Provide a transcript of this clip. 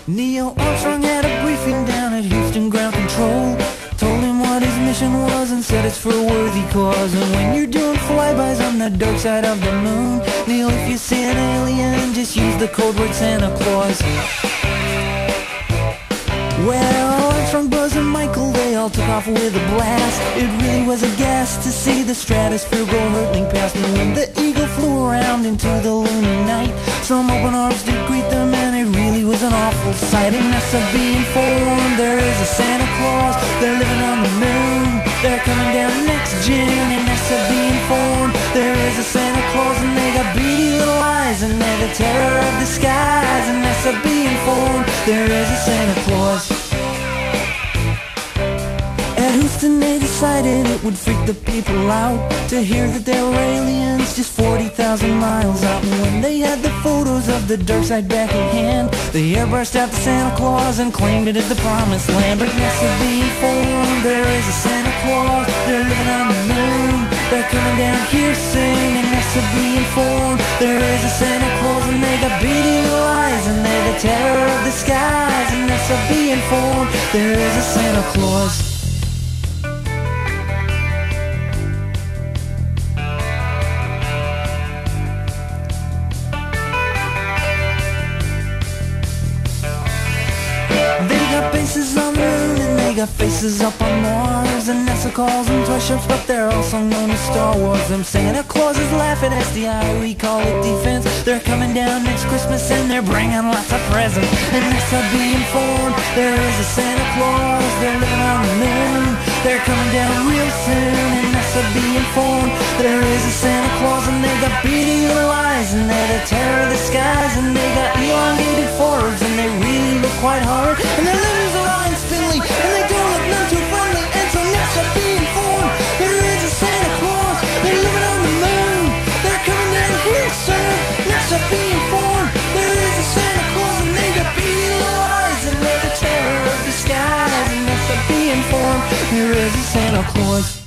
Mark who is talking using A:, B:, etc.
A: Neil Armstrong had a briefing down at Houston Ground Control. Told him what his mission was and said it's for a worthy cause. And when you're doing flybys on the dark side of the moon, Neil, if you see an alien, just use the code word Santa Claus. Well, Armstrong, Buzz, and Michael, they all took off with a blast. It really was a gas to see the stratosphere go hurtling past. And when the eagle flew around into the loony night, some open arms did greet them, and it really was an awful sight. And NASA be informed, there is a Santa Claus. They're living on the moon, they're coming down next June. And NASA be informed, there is a Santa Claus, and they got beady little eyes, and they're the terror of the skies. And NASA be informed, there is a Santa Claus. At Houston they decided it would freak the people out to hear that there were aliens just 40,000 miles out. And when they had the photos of the dark side back in hand, they airbrushed out the Santa Claus and claimed it as the promised land. But NASA be informed, there is a Santa Claus. They're living on the moon, they're coming down here soon. And NASA be informed, there is a Santa Claus, and they got beady little eyes, and they're the terror of the skies. And NASA be informed, there is a Santa Claus. Bases on the moon and they got faces up on Mars. And NASA calls them toy ships, but they're also known as Star Wars. Them Santa Clauses laugh at SDI, we call it defense. They're coming down next Christmas and they're bringing lots of presents. And NASA be informed, there is a Santa Claus. They're living on the moon, they're coming down real soon. And NASA be informed, there is a Santa Claus, and they got beady little eyes, and they're the terror of the skies. And they got elongated foreheads, and they really look quite hard. And their limbs are long and spindly, and they don't look none too friendly. And so NASA be informed, there is a Santa Claus. They're living on the moon, they're coming down here soon. NASA be informed, there is a Santa Claus, and they got beady little eyes, and they're the terror of the skies. And NASA be informed, there is a Santa Claus.